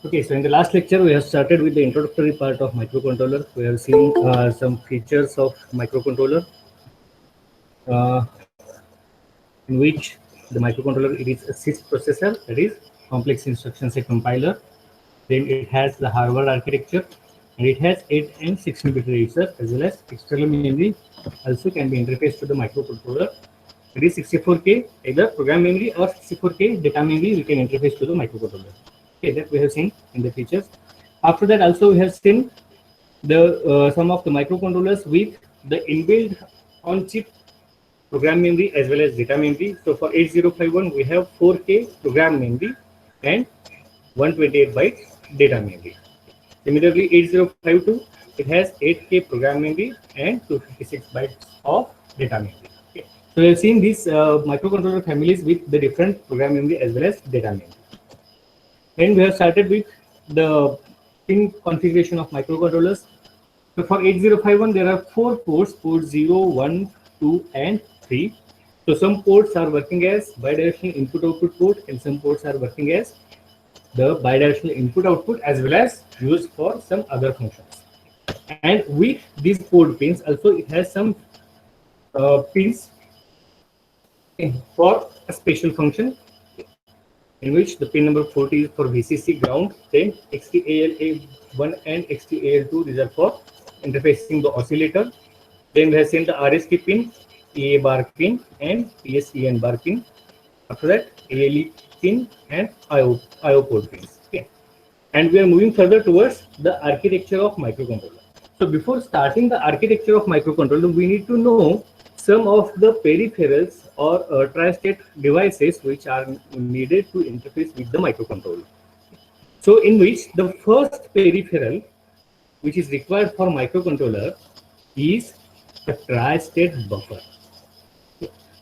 Okay, so in the last lecture, we have started with the introductory part of microcontroller. We have seen some features of microcontroller, uh, in which the microcontroller, it is a CISC processor, that is complex instruction set compiler. Then it has the Harvard architecture, and it has 8 and 16-bit register, as well as external memory also can be interfaced to the microcontroller. It is 64K, either program memory or 64K data memory we can interface to the microcontroller. Okay, that we have seen in the features. After that, also we have seen the some of the microcontrollers with the inbuilt on-chip program memory as well as data memory. So for 8051, we have 4K program memory and 128 bytes data memory. Similarly, 8052, it has 8K program memory and 256 bytes of data memory. Okay. So we have seen these microcontroller families with the different program memory as well as data memory. Then we have started with the pin configuration of microcontrollers. So for 8051, there are 4 ports, port 0, 1, 2, and 3. So some ports are working as bidirectional input-output port, and some ports are working as the bidirectional input-output as well as used for some other functions. And with these port pins, also it has some pins for a special function, in which the pin number 40 is for VCC ground, then XTAL1 and XTAL2, these are for interfacing the oscillator. Then we have seen the RST pin, EA bar pin, and PSEN bar pin. After that, ALE pin and IO port pins. Okay. And we are moving further towards the architecture of microcontroller. So before starting the architecture of microcontroller, we need to know some of the peripherals or tri-state devices which are needed to interface with the microcontroller. So in which the first peripheral which is required for microcontroller is a tri-state buffer.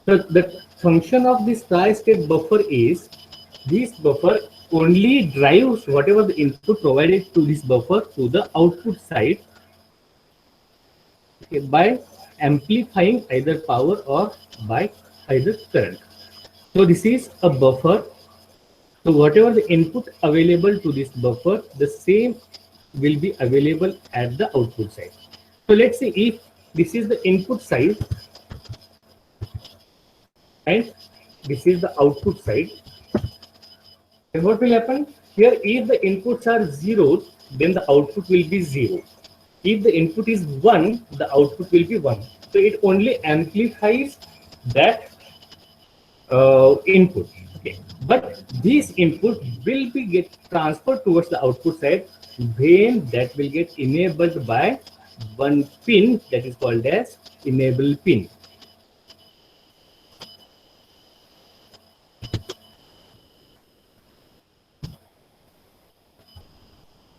So the function of this tri-state buffer is this buffer only drives whatever the input provided to this buffer to the output side, okay, by amplifying either power or by either current. So this is a buffer. So whatever the input available to this buffer, the same will be available at the output side. So let's say if this is the input side and this is the output side, then what will happen? Here, if the inputs are 0, then the output will be 0. If the input is 1, the output will be 1. So it only amplifies that input. Okay. But this input will be get transferred towards the output side when that will get enabled by one pin that is called as enable pin.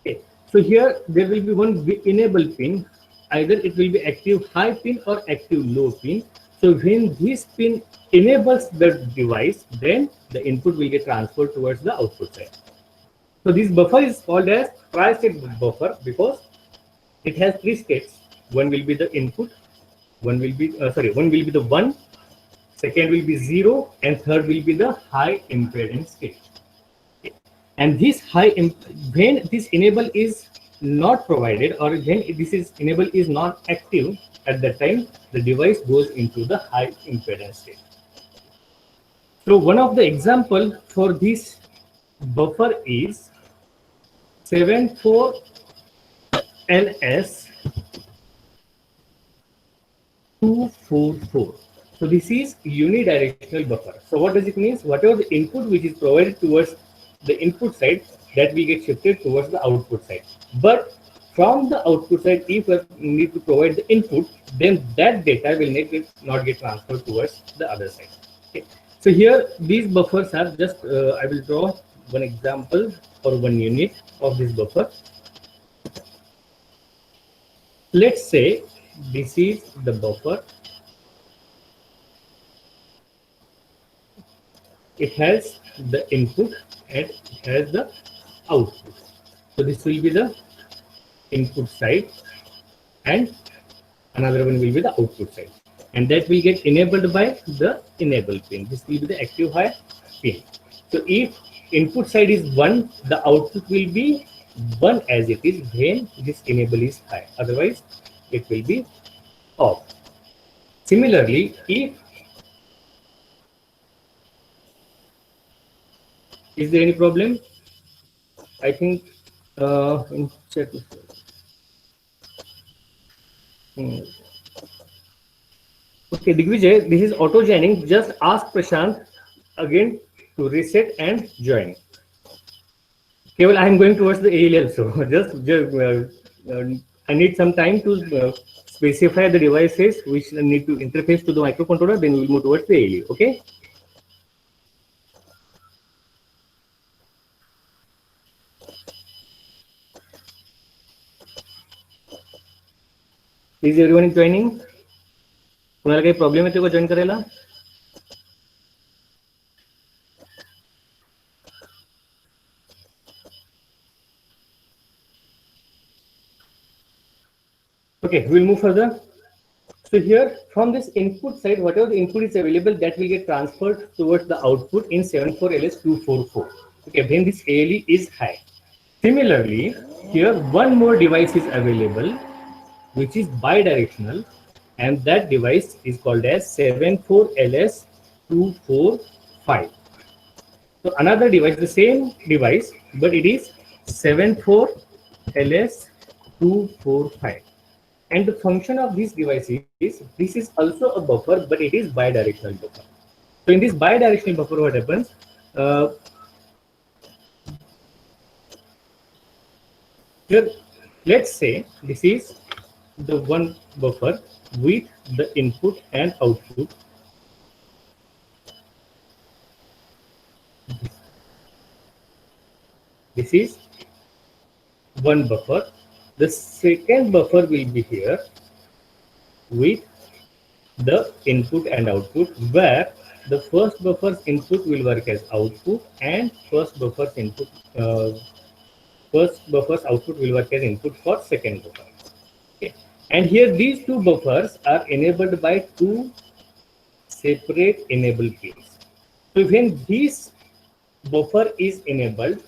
Okay. So here there will be one enable pin. Either it will be active high pin or active low pin. So when this pin enables the device, then the input will get transferred towards the output side. So this buffer is called as tri-state buffer because it has 3 states. One will be the input, one will be one will be the 1, second will be 0, and third will be the high impedance state. And this when this enable is not provided, or when this is enable is not active, at that time the device goes into the high impedance state. So one of the example for this buffer is 74LS244. So this is unidirectional buffer. So what does it mean? Whatever the input which is provided towards the input side, that will get shifted towards the output side. But from the output side, if we need to provide the input, then that data will not get transferred towards the other side. Okay. So here these buffers are just, I will draw one example or one unit of this buffer. Let's say this is the buffer. It has the input and it has the output. So this will be the input side and another one will be the output side. And that will get enabled by the enable pin. This will be the active high pin. So if input side is 1, the output will be 1 as it is when this enable is high. Otherwise, it will be off. Similarly, if is there any problem? I think in chat. Okay, Digvijay, this is auto joining. Just ask Prashant again to reset and join. Keval, I am going towards the AL also. I need some time to specify the devices which need to interface to the microcontroller. Then we will move towards the AL. Okay. Is everyone joining? कुणाला काही problem आहे ते join करायला? Okay, we'll move further. So here from this input side, whatever the input is available, that will get transferred towards the output in 74LS244. Okay, when this ALE is high. Similarly, here one more device is available, which is bidirectional, and that device is called as 74LS245. So another device, the same device, but it is 74LS245. And the function of this device is, this is also a buffer, but it is bidirectional buffer. So in this bidirectional buffer, what happens? Here, let's say this is the one buffer with the input and output. This is one buffer. The second buffer will be here with the input and output, where the first buffer's input will work as output and first buffer's output will work as input for second buffer. Okay. And here these two buffers are enabled by two separate enable pins. So when this buffer is enabled,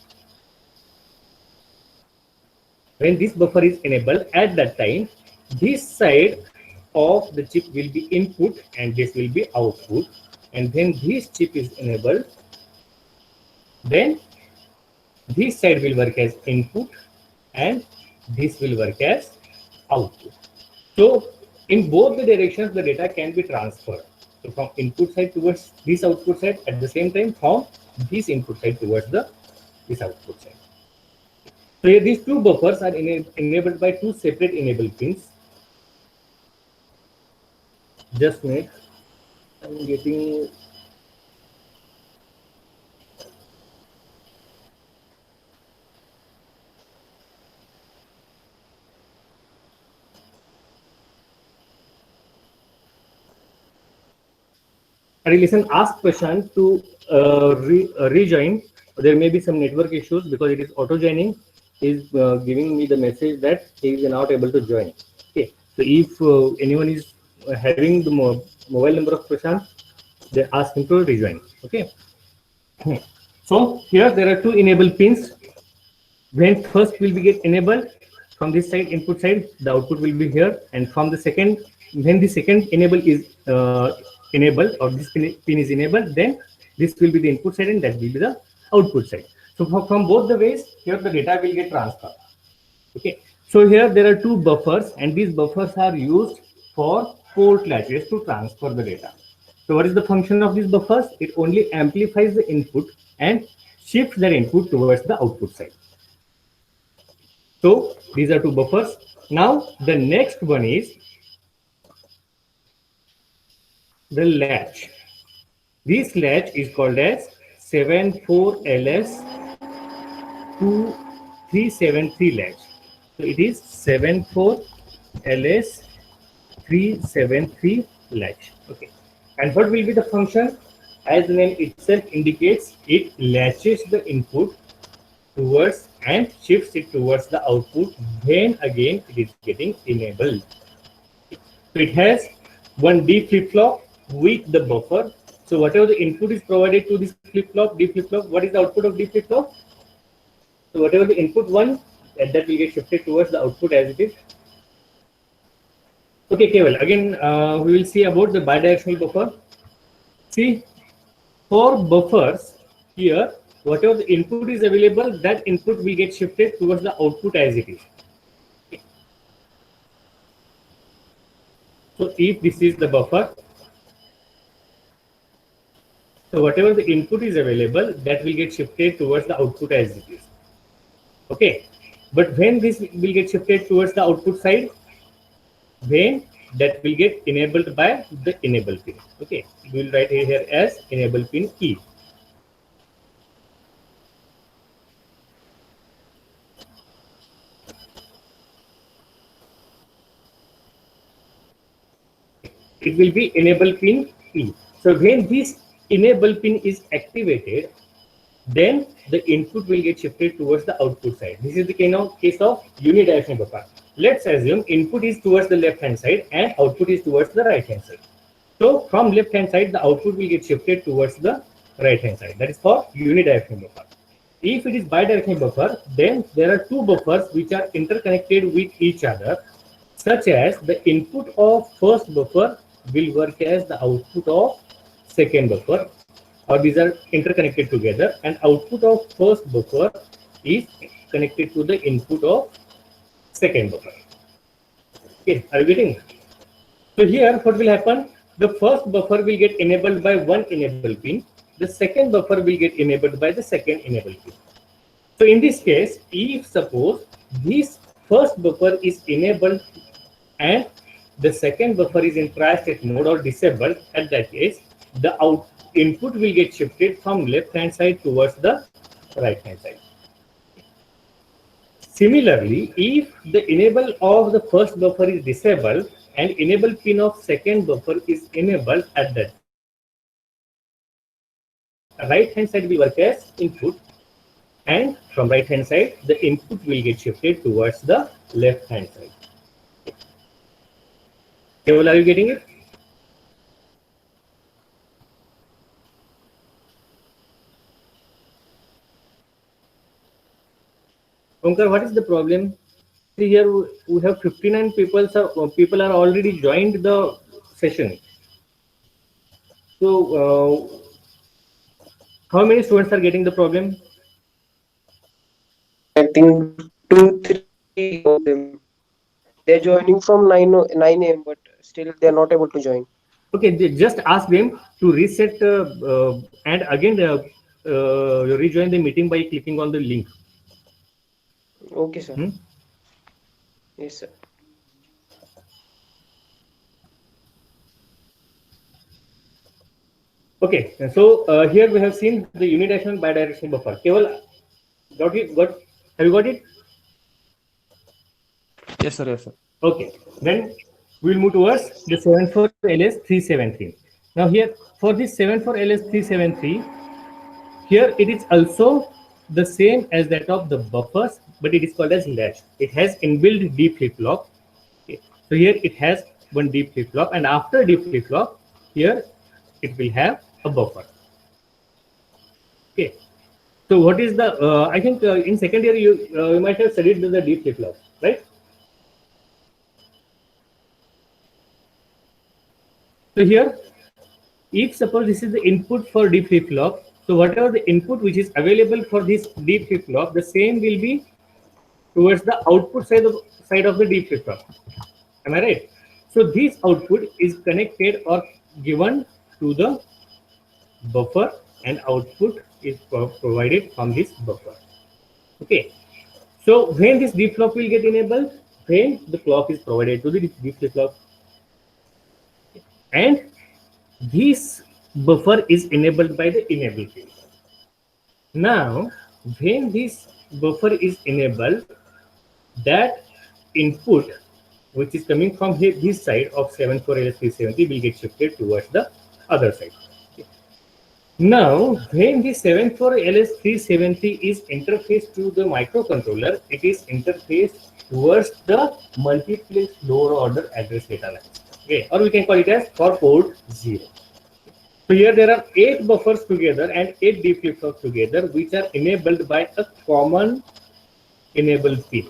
at that time, this side of the chip will be input and this will be output. And when this chip is enabled, then this side will work as input and this will work as output. So in both the directions, the data can be transferred. So from input side towards this output side, at the same time from this input side towards this output side. So here these two buffers are enabled by two separate enable pins. Just wait, I'm getting. Listen, ask Prashant to rejoin. There may be some network issues because it is auto joining. Is giving me the message that he is not able to join. Okay, so if anyone is having the mobile number of Prashant, they ask him to rejoin. Okay. So here there are two enable pins. When first will be get enabled from this side, input side, the output will be here, and from the second, when the second enable is enabled or this pin is enabled, then this will be the input side and that will be the output side. So from both the ways, here the data will get transferred. Okay. So here there are two buffers, and these buffers are used for port latches to transfer the data. So what is the function of these buffers? It only amplifies the input and shifts that input towards the output side. So these are two buffers. Now the next one is the latch. This latch is called as 74LS2373 latch. So it is 74LS373 latch. Okay. And what will be the function? As the name itself indicates, it latches the input towards and shifts it towards the output when again it is getting enabled. So it has one D flip-flop with the buffer So whatever the input is provided to this flip-flop, D flip-flop, what is the output of D flip-flop? So whatever the input one, that will get shifted towards the output as it is. Okay, Keval, again we will see about the bidirectional buffer. See, for buffers here, whatever the input is available, that input will get shifted towards the output as it is. So if this is the buffer, so whatever the input is available, that will get shifted towards the output as it is. Okay, but when this will get shifted towards the output side, when that will get enabled by the enable pin. Okay, we will write it here as enable pin E. It will be enable pin E. So when this enable pin is activated, then the input will get shifted towards the output side. This is the case of unidirectional buffer. Let's assume input is towards the left hand side and output is towards the right hand side. So from left hand side, the output will get shifted towards the right hand side. That is for unidirectional buffer. If it is bidirectional buffer, then there are two buffers which are interconnected with each other, such as the input of first buffer will work as the output of second buffer, or these are interconnected together, and output of first buffer is connected to the input of second buffer. Okay, are you getting it? So here what will happen? The first buffer will get enabled by one enable pin. The second buffer will get enabled by the second enable pin. So in this case, if suppose this first buffer is enabled and the second buffer is in tri-state mode or disabled, at that case, the input will get shifted from left hand side towards the right hand side. Similarly, if the enable of the first buffer is disabled and enable pin of second buffer is enabled, at that right hand side will work as input, and from right hand side the input will get shifted towards the left hand side. Keval, are you getting it? Omkar, what is the problem? See, here we have 59 people. So people are already joined the session. So how many students are getting the problem? I think 2-3 of them. They're joining from 9 a.m. but still they're not able to join. Okay, just ask them to reset and again rejoin the meeting by clicking on the link. Okay, sir. Yes, sir. Okay, so here we have seen the unidirectional bidirectional buffer. Keval, have you got it? Yes, sir. Yes, sir. Okay, then we will move towards the 74LS373. Now here for this 74LS373, here it is also the same as that of the buffers, but it is called as latch. It has inbuilt D flip-flop. Okay. So here it has one D flip-flop, and after D flip-flop, here it will have a buffer. Okay. So what is the? I think in second year you might have studied the D flip-flop, right? So here, if suppose this is the input for D flip-flop, so whatever the input which is available for this D flip-flop, the same will be towards the output side of the D flip-flop. Am I right? So this output is connected or given to the buffer, and output is provided from this buffer. Okay. So when this D flip will get enabled, when the clock is provided to the D flip-flop, and this buffer is enabled by the enable pin. Now, when this buffer is enabled, that input which is coming from here, this side of 74LS370 will get shifted towards the other side. Okay. Now, when the 74LS370 is interfaced to the microcontroller, it is interfaced towards the multiplex lower order address data line. Okay, or we can call it as for port 0. So here there are 8 buffers together and 8 D flip-flops together, which are enabled by a common enable pin.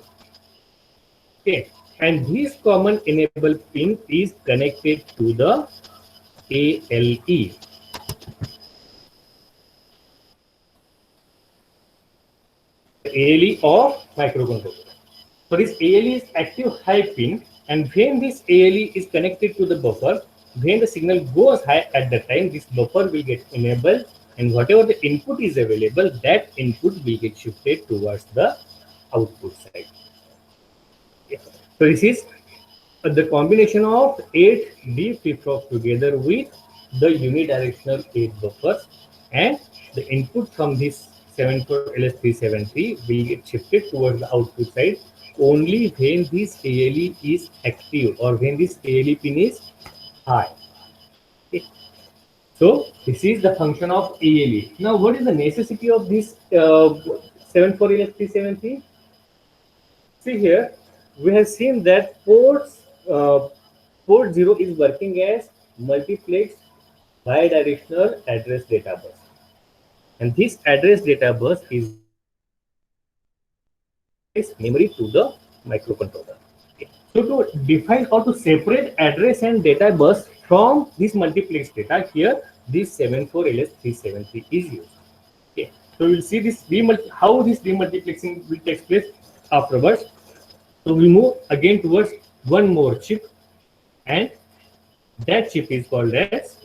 Okay, and this common enable pin is connected to the ALE. ALE of microcontroller. So this ALE is active high pin, and when this ALE is connected to the buffer, when the signal goes high at that time, this buffer will get enabled, and whatever the input is available, that input will get shifted towards the output side. Okay. So this is the combination of 8 D flip-flops together with the unidirectional 8 buffers, and the input from this 74LS373 will get shifted towards the output side only when this ALE is active or when this ALE pin is high. Okay. So this is the function of ALE. Now, what is the necessity of this 74LS373? See here, we have seen that port 0 is working as multiplex bidirectional address data bus, and this address data bus is memory to the microcontroller. Okay. So to define or to separate address and data bus from this multiplex data, here this 74LS373 is used. Okay. So we'll see this how this demultiplexing will take place afterwards. So we move again towards one more chip, and that chip is called as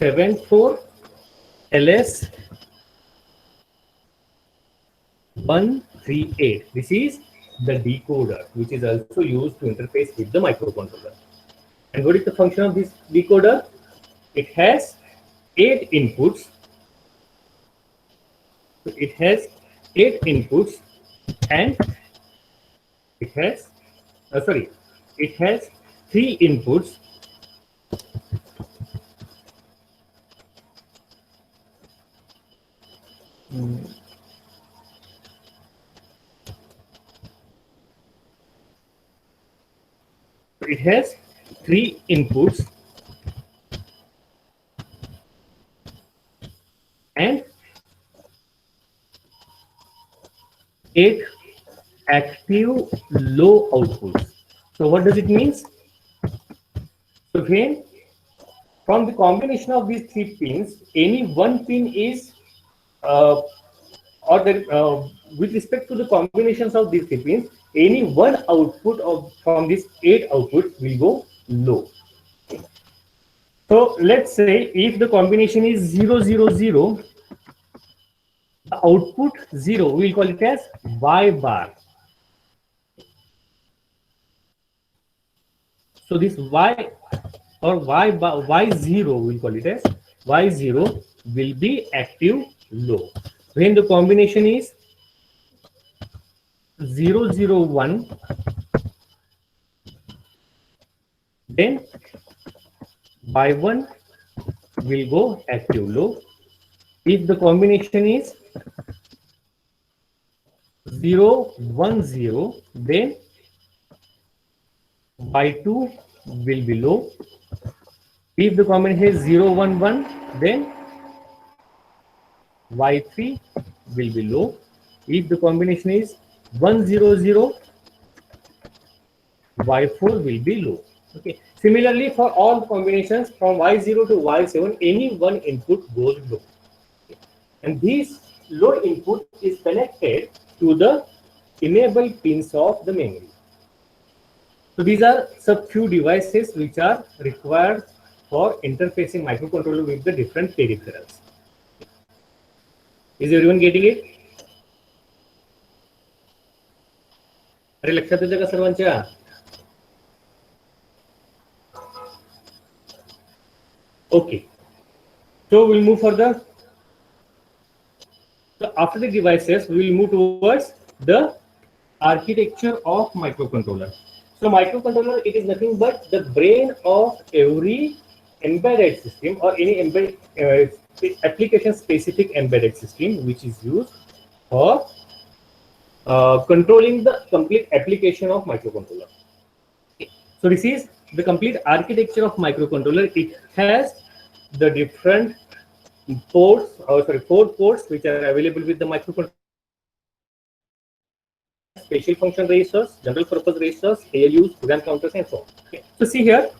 LS138. This is the decoder, which is also used to interface with the microcontroller. And what is the function of this decoder? It has 8 inputs. So it has 8 inputs, and it has it has 3 inputs. It has 3 inputs and 8 active low outputs. So what does it mean? So when from the combination of these 3 pins, any one pin is with respect to the combinations of these 3 pins, any one output from these 8 outputs will go low. So let's say if the combination is 0 0 0, the output 0, we will call it as Y bar. So this Y or Y0, we'll call it as Y0 will be active low. When the combination is 0 0 1, then Y1 will go active low. If the combination is 0 1 0, then Y2 will be low. If the combination is 0 1 1, then Y3 will be low. If the combination is 1 0 0, Y4 will be low. Okay. Similarly, for all the combinations from Y0 to Y7, any one input goes low. Okay. And this low input is connected to the enable pins of the memory. So these are some few devices which are required for interfacing microcontroller with the different peripherals. Is everyone getting it? अरे लक्षात येतं का सर्वांच्या? Okay. So we'll move further. So after the devices, we will move towards the architecture of microcontroller. So microcontroller, it is nothing but the brain of every embedded system or any application specific embedded system which is used for controlling the complete application of microcontroller. Okay. So this is the complete architecture of microcontroller, it has the different ports, four ports which are available with the microcontroller: special function registers, general purpose registers, ALUs, program counters, and so on. Okay. So see here,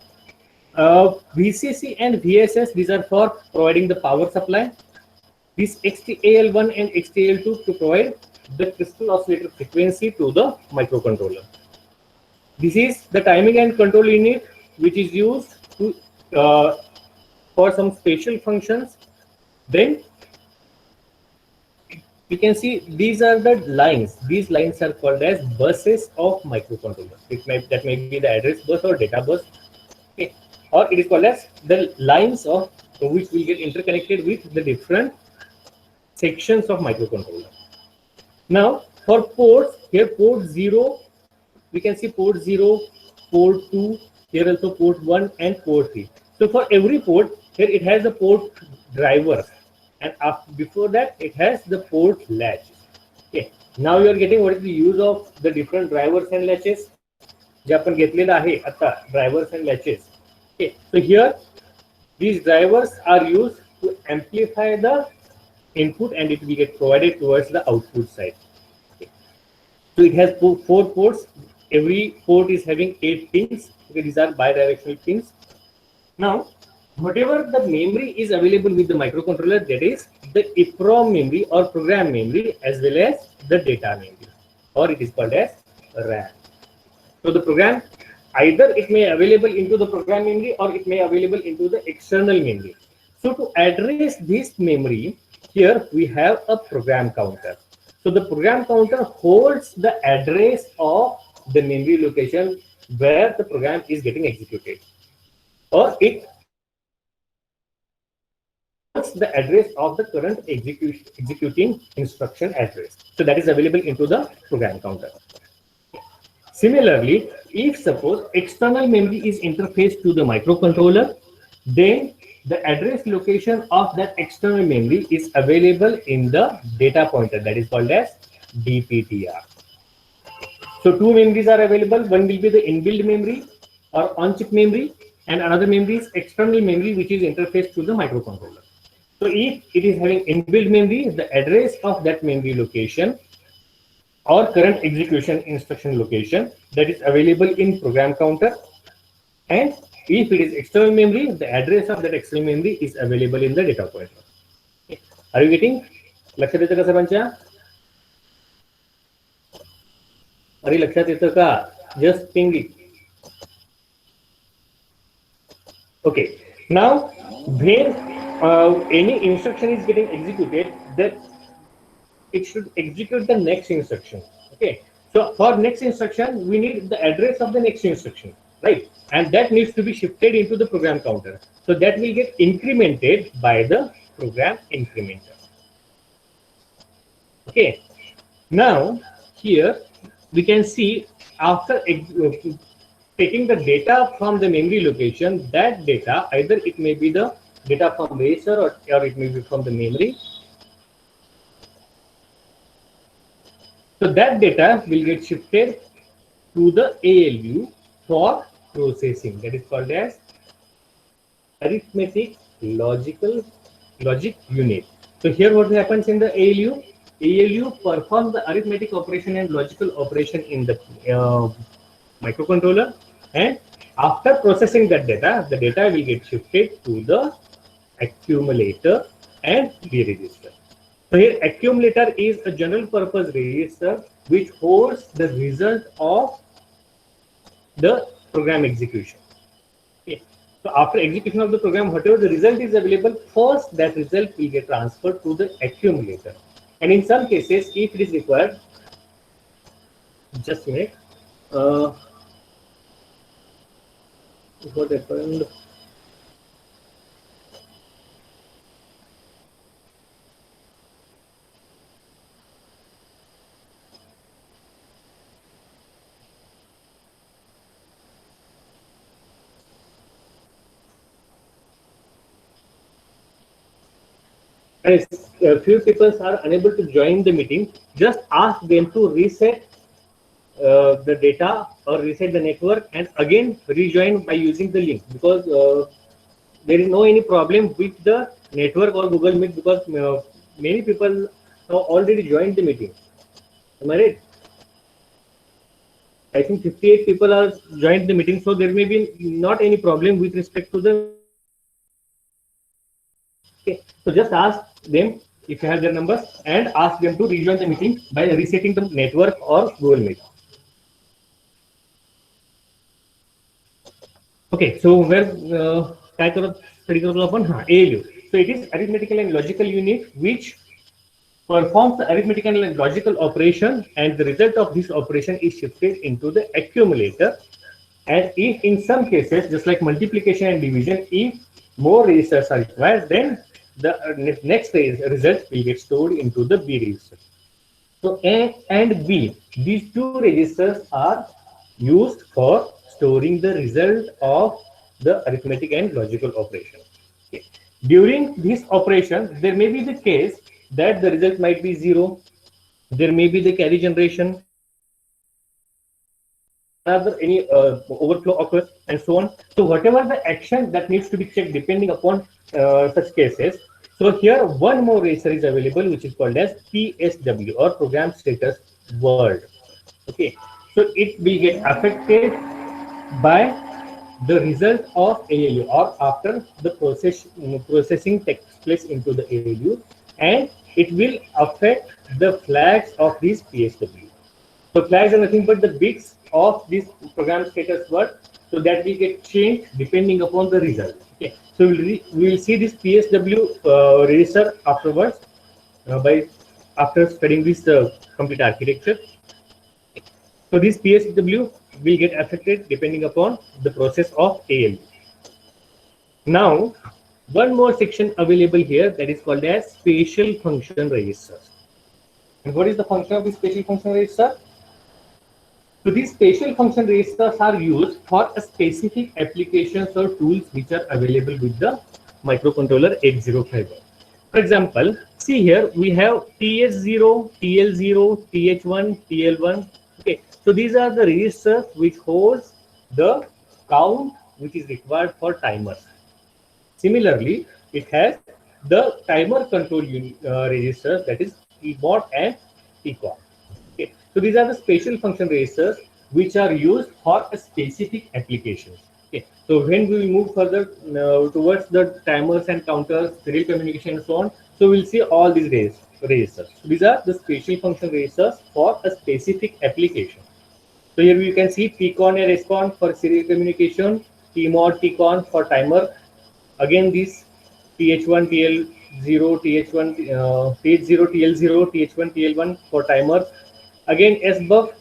VCC and VSS, these are for providing the power supply. This XTAL1 and XTAL2 to provide the crystal oscillator frequency to the microcontroller. This is the timing and control unit which is used to for some special functions. Then you can see these are the lines. These lines are called as buses of microcontroller. That may be the address bus or data bus, okay, or it is called as the lines of which will get interconnected with the different sections of microcontroller. Now for ports, here port 0, we can see port 0, port 2, here also port 1 and port 3. So for every port, here it has the port driver, and before that it has the port latch. Okay, now you are getting what is the use of the different drivers and latches. जे आपण घेतलेलं आहे आता drivers and latches. Okay, so here these drivers are used to amplify the input and it will get provided towards the output side. Okay. So it has four ports. Every port is having 8 pins. Okay, these are bidirectional pins. Now, whatever the memory is available with the microcontroller, that is the EPROM memory or program memory as well as the data memory, or it is called as RAM. So the program, either it may available into the program memory or it may available into the external memory. So to address this memory, here we have a program counter. So the program counter holds the address of the memory location where the program is getting executed, or it holds the address of the current executing instruction address. So that is available into the program counter. Similarly, if suppose external memory is interfaced to the microcontroller, then the address location of that external memory is available in the data pointer, that is called as DPTR. So two memories are available. One will be the inbuilt memory or on-chip memory, and another memory is external memory which is interfaced to the microcontroller. So if it is having inbuilt memory, the address of that memory location or current execution instruction location, that is available in program counter, and if it is external memory, the address of that external memory is available in the data pointer. Okay. Are you getting? लक्षात येतं का सर्वांच्या? अरे लक्षात येतं का? Just ping it. Okay. Now, when any instruction is getting executed, that it should execute the next instruction. Okay. So for next instruction, we need the address of the next instruction, right? And that needs to be shifted into the program counter. So that will get incremented by the program incrementer. Okay. Now here we can see after taking the data from the memory location, that data either it may be the data from register or it may be from the memory. So that data will get shifted to the ALU for processing. That is called as arithmetic logic unit. So here what happens in the ALU? ALU performs the arithmetic operation and logical operation in the microcontroller, and after processing that data, the data will get shifted to the accumulator and the register. So here accumulator is a general purpose register which holds the result of the program execution. Okay. So after execution of the program, whatever the result is available, first that result will get transferred to the accumulator. And in some cases, if it is required, just a minute, what happened? And if a few people are unable to join the meeting, just ask them to reset the data or reset the network and again rejoin by using the link, because there is no any problem with the network or Google Meet, because many people have already joined the meeting. Am I right? I think 58 people are joined the meeting, so there may be not any problem with respect to the. Okay, so just ask them if you have their numbers and ask them to rejoin the meeting by resetting the network or Google Meet. Okay, so where काय करत study करतो आपण ALU. So it is arithmetical and logical unit which performs the arithmetical and logical operation, and the result of this operation is shifted into the accumulator. And if in some cases, just like multiplication and division, if more registers are required, then the next result will get stored into the B register. So A and B, these two registers are used for storing the result of the arithmetic and logical operation. Okay. During this operation, there may be the case that the result might be 0. There may be the carry generation, any overflow occurs, and so on. So whatever the action that needs to be checked depending upon such cases. So here one more register is available, which is called as PSW, or program status word. Okay, so it will get affected by the result of ALU, or after the processing takes place into the ALU, and it will affect the flags of this PSW. So flags are nothing but the bits of this program status word, so that will get changed depending upon the result. Okay, so we will see this PSW register afterwards by after studying this complete architecture. So this PSW will get affected depending upon the process of ALU. Now, one more section available here, that is called as special function registers. And what is the function of the special function register? So these special function registers are used for a specific applications or tools which are available with the microcontroller 8051. For example, see here we have TH0, TL0, TH1, TL1. Okay, so these are the registers which holds the count which is required for timers. Similarly, it has the timer control unit, registers, that is TBOD and TCON. Okay. So these are the special function registers which are used for a specific applications. Okay. So when we move further towards the timers and counters, serial communication and so on, so we'll see all these registers. So these are the special function registers for a specific application. So here we can see TCON and SCON for serial communication, TMOD, TCON for timer. Again, these TH1, TL0, TH1, TH0, TL0, TH1, TL1 for timers. Again, SBUF,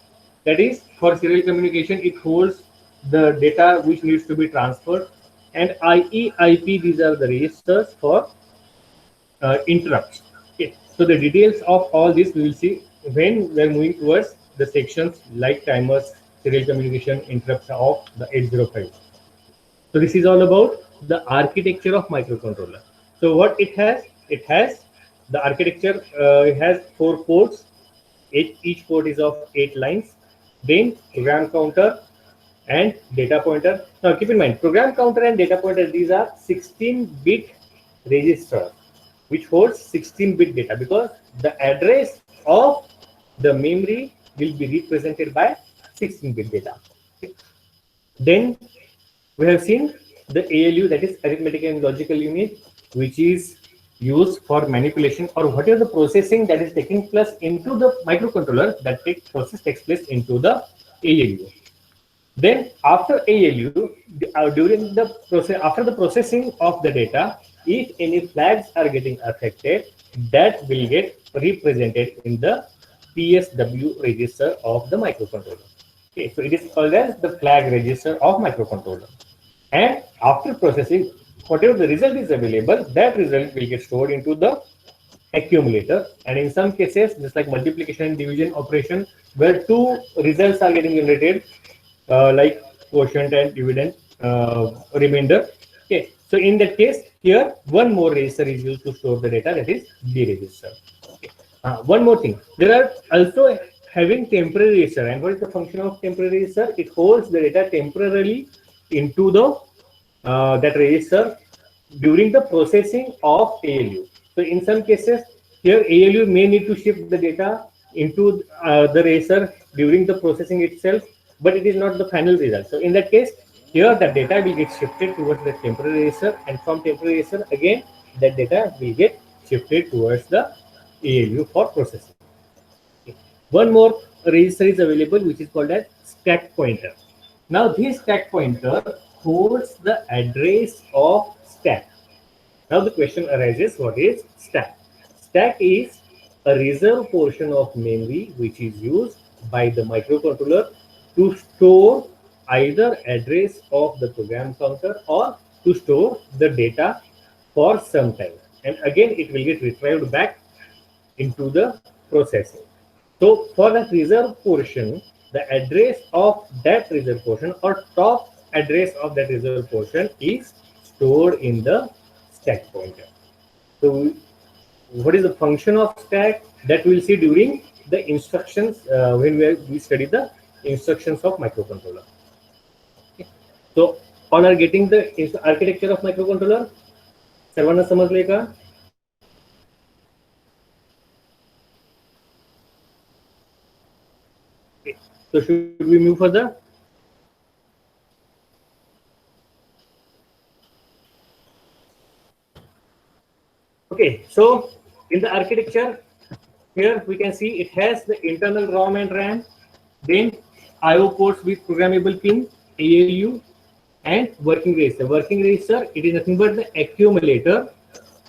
that is for serial communication, it holds the data which needs to be transferred. And IE, IP, these are the registers for interrupts. Okay, so the details of all this we will see when we are moving towards the sections like timers, serial communication, interrupts of the 805. So this is all about the architecture of microcontroller. So what it has the architecture. It has 4 ports. Each port is of 8 lines. Then program counter and data pointer. Now keep in mind, program counter and data pointer, these are 16-bit register which holds 16-bit data, because the address of the memory will be represented by 16-bit data. Okay. Then we have seen the ALU, that is arithmetic and logical unit, which is used for manipulation or whatever the processing that is taking place into the microcontroller, that process takes place into the ALU. Then after ALU, during the process, after the processing of the data, if any flags are getting affected, that will get represented in the PSW register of the microcontroller. Okay, so it is called as the flag register of microcontroller. And after processing, whatever the result is available, that result will get stored into the accumulator. And in some cases, just like multiplication and division operation, where 2 results are getting generated, like quotient and dividend remainder. Okay, so in that case, here one more register is used to store the data, that is D register. Okay. One more thing, there are also having temporary register. And what is the function of temporary register? It holds the data temporarily into the that register during the processing of ALU. So in some cases, here ALU may need to shift the data into the register during the processing itself, but it is not the final result. So in that case, here the data will get shifted towards the temporary register, and from temporary register again that data will get shifted towards the ALU for processing. One more register is available, which is called as stack pointer. Now this stack pointer holds the address of stack. Now the question arises, what is stack? Stack is a reserved portion of memory which is used by the microcontroller to store either address of the program counter or to store the data for some time. And again, it will get retrieved back into the processing. So for that reserve portion, the address of that reserve portion or top address of that reserve portion is stored in the stack pointer. So what is the function of stack? That we'll see during the instructions when we study the instructions of microcontroller. Okay. So all are getting the architecture of microcontroller. सर्वांना समजले का? Okay. So should we move further? Okay, so in the architecture, here we can see it has the internal ROM and RAM, then IO ports with programmable pin, ALU, and working register. Working register, it is nothing but the accumulator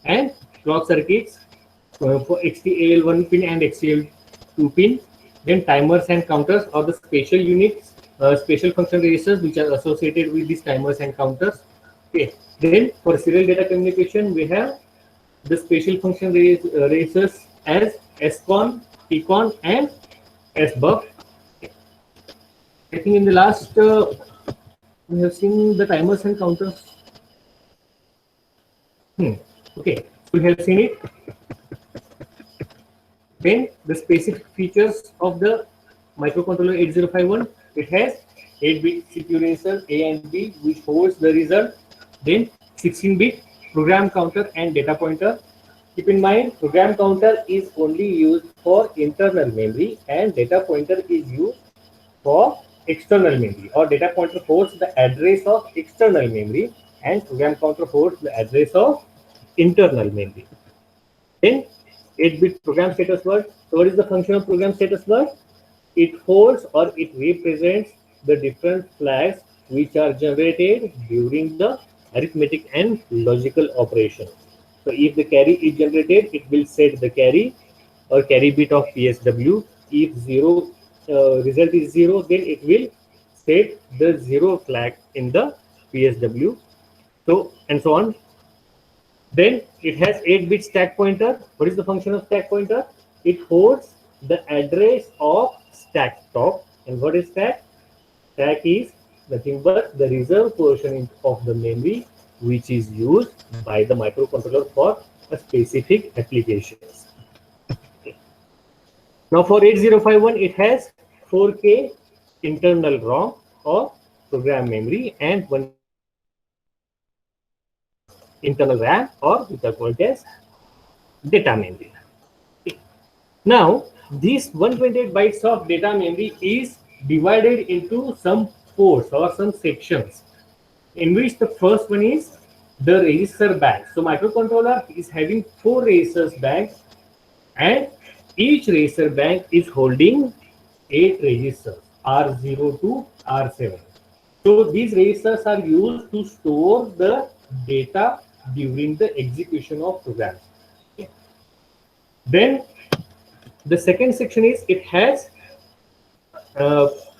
and clock circuits for XTAL1 pin and XTAL2 pin. Then timers and counters or the special units, special function registers which are associated with these timers and counters. Okay. Then for serial data communication, we have the special function registers as SCON, TCON, and SBUF. I think in the last we have seen the timers and counters. Okay, we have seen it. Then the specific features of the microcontroller 8051. It has 8-bit CPU register A and B, which holds the result. Then 16-bit program counter and data pointer. Keep in mind, program counter is only used for internal memory and data pointer is used for external memory, or data pointer holds the address of external memory and program counter holds the address of internal memory. Then 8-bit program status word. So what is the function of program status word? It holds or it represents the different flags which are generated during the arithmetic and logical operation. So if the carry is generated, it will set the carry or carry bit of PSW. If result is 0, then it will set the 0 flag in the PSW. So and so on. Then it has 8-bit stack pointer. What is the function of stack pointer? It holds the address of stack top. And what is stack? Stack is nothing but the reserve portion of the memory which is used by the microcontroller for a specific applications. Okay. Now for 8051, it has 4K internal ROM or program memory and 1 internal RAM or which are called as data memory. Okay. Now this 128 bytes of data memory is divided into some ports or some sections, in which the first one is the register bank. So microcontroller is having 4 registers bank, and each register bank is holding 8 registers R0 to R7. So these registers are used to store the data during the execution of programs. Okay. Then the second section is it has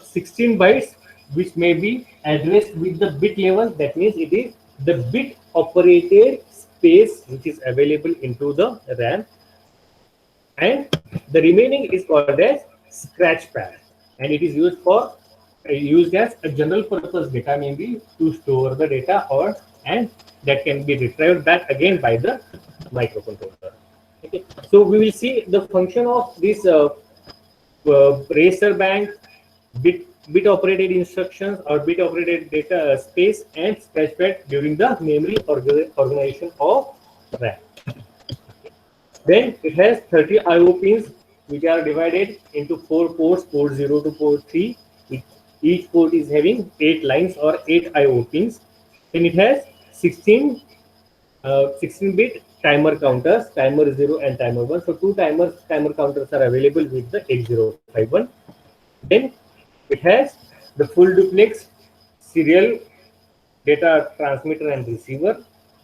16 bytes which may be addressed with the bit level. That means it is the bit operated space which is available into the RAM, and the remaining is called as scratch pad, and it is used as a general purpose data memory to store the data, and that can be retrieved back again by the microcontroller. Okay, so we will see the function of this register bank, bit operated instructions or bit operated data space, and specified during the memory organization of RAM. Then it has 30 IO pins, which are divided into 4 ports, port 0 to port 3. Each port is having 8 lines or 8 IO pins. Then it has 16-bit timer counters, timer 0 and timer 1. So two timer counters are available with the 8051. Then it has the full duplex serial data transmitter and receiver.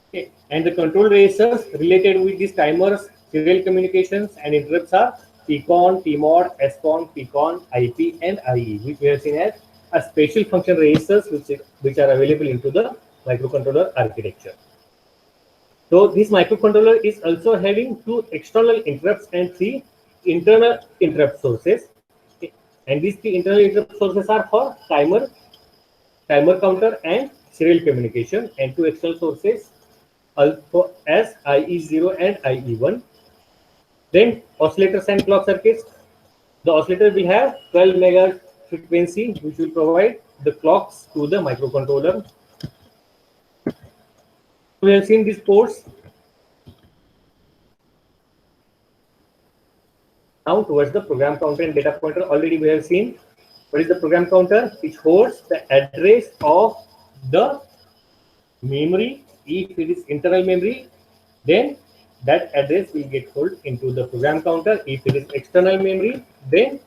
Okay. And the control registers related with these timers, serial communications and interrupts are PCON, PMOD, SCON, PCON, IP and IE, which we have seen as a special function registers which are available into the microcontroller architecture. So this microcontroller is also having 2 external interrupts and 3 internal interrupt sources. And these 3 internal interrupt sources are for timer counter and serial communication, and 2 external sources also as IE0 and IE1. Then oscillators and clock circuits. The oscillator will have 12 megahertz frequency, which will provide the clocks to the microcontroller. We have seen these ports. Now towards the program counter and data pointer. Already we have seen what is the program counter, which holds the address of the memory. If it is internal memory, then that address will get held into the program counter. If it is external memory, then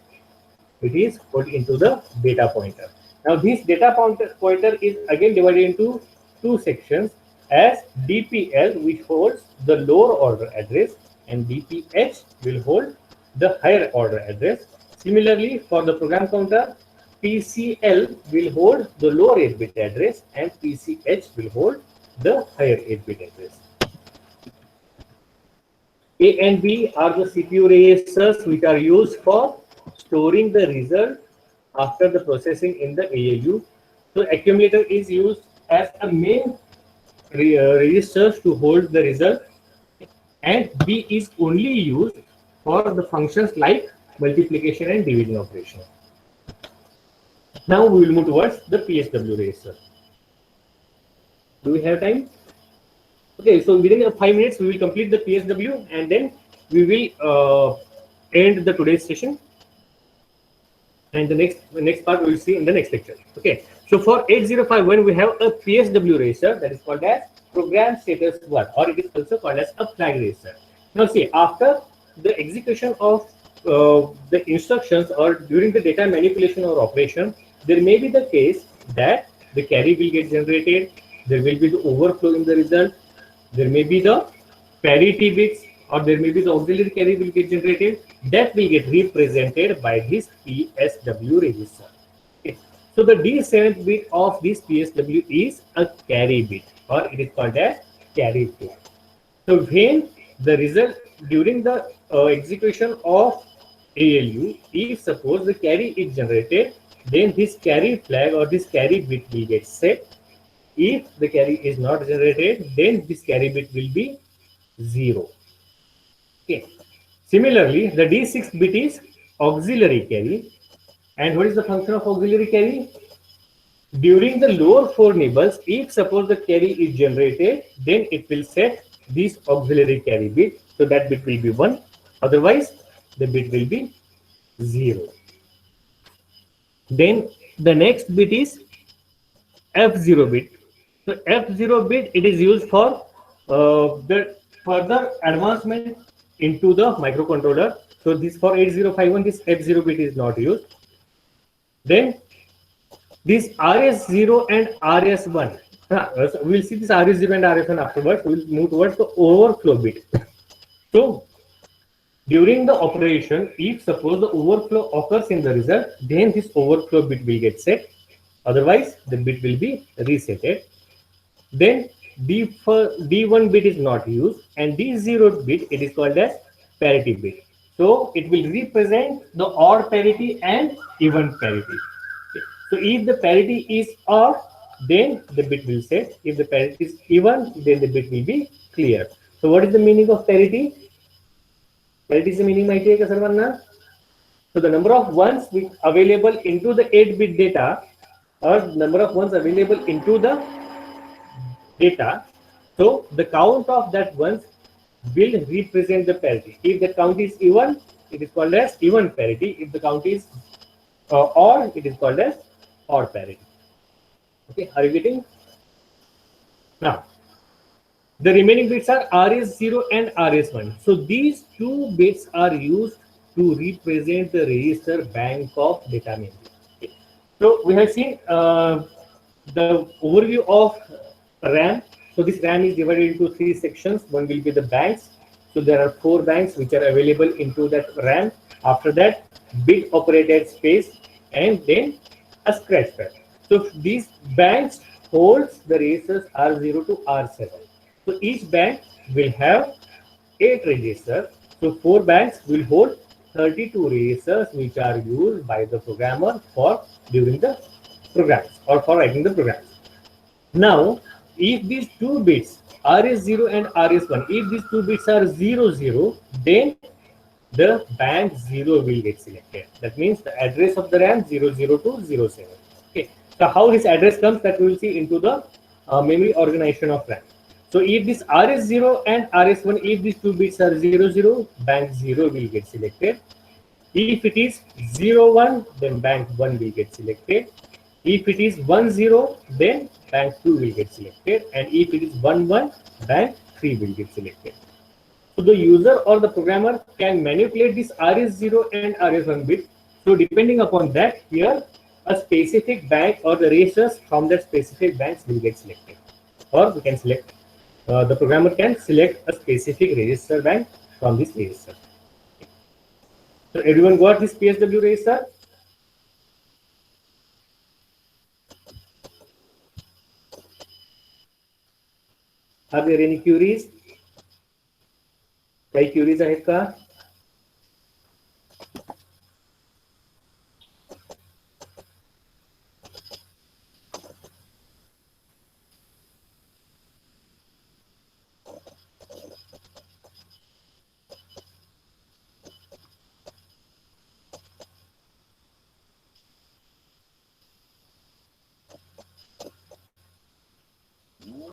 it is put into the data pointer. Now this data pointer is again divided into 2 sections, as DPL, which holds the lower order address, and DPH will hold the higher order address. Similarly, for the program counter, PCL will hold the lower 8-bit address and PCH will hold the higher 8-bit address. A and B are the CPU registers which are used for storing the result after the processing in the ALU. So accumulator is used as a main registers to hold the result, and B is only used for the functions like multiplication and division operation. Now we will move towards the PSW register. Do we have time? Okay, so within 5 minutes we will complete the PSW, and then we will end the today's session. And the next part we will see in the next lecture. Okay, so for 8051 we have a PSW register that is called as program status 1, or it is also called as a flag register. Now see, after the execution of the instructions or during the data manipulation or operation, there may be the case that the carry will get generated, there will be the overflow in the result, there may be the parity bits, or there may be the auxiliary carry will get generated, that will get represented by this PSW register. Okay. So the D7th bit of this PSW is a carry bit, or it is called as carry flag. So when the result during the execution of ALU, if suppose the carry is generated, then this carry flag or this carry bit will get set. If the carry is not generated, then this carry bit will be 0. Okay. Similarly, the D6 bit is auxiliary carry. And what is the function of auxiliary carry? During the lower 4 nibbles, if suppose the carry is generated, then it will set this auxiliary carry bit. So that bit will be 1. Otherwise, the bit will be 0. Then the next bit is F0 bit. So F0 bit, it is used for the further advancement into the microcontroller. So this for 8051, this F0 bit is not used. Then this RS0 and RS1. So we'll see this RS0 and RS1 afterwards. We'll move towards the overflow bit. So during the operation, if suppose the overflow occurs in the result, then this overflow bit will get set. Otherwise, the bit will be resetted. Then D1 bit is not used, and D0 bit, it is called as parity bit. So it will represent the odd parity and even parity. Okay. So if the parity is odd, then the bit will set. If the parity is even, then the bit will be clear. So what is the meaning of parity? Parity is the meaning माहिती आहे का सर्वांना? So the number of ones available into the 8-bit data, or number of ones available into the data. So the count of that ones will represent the parity. If the count is even, it is called as even parity. If the count is odd, it is called as odd parity. Okay, are you getting? Now, the remaining bits are RS0 and RS1. So these two bits are used to represent the register bank of data memory. Okay. So we have seen the overview of RAM. So this RAM is divided into 3 sections. One will be the banks. So there are 4 banks which are available into that RAM. After that, bit operated space, and then a scratch pad. So these banks holds the registers R0 to R7. So each bank will have 8 registers. So 4 banks will hold 32 registers which are used by the programmer for during the programs or for writing the programs. Now, if these two bits RS0 and RS1, if these two bits are 00, then the bank 0 will get selected. That means the address of the RAM 00 to 07. Okay. So how this address comes, that we will see into the memory organization of RAM. So if this RS0 and RS1, if these two bits are 00, bank 0 will get selected. If it is 01, then bank 1 will get selected. If it is 10, then bank 2 will get selected. And if it is 11, bank 3 will get selected. So the user or the programmer can manipulate this RS0 and RS1 bit. So depending upon that, here a specific bank or the registers from that specific banks will get selected. Or we can select, the programmer can select a specific register bank from this register. So everyone got this PSW register? Are there any queries? काही queries आहेत का?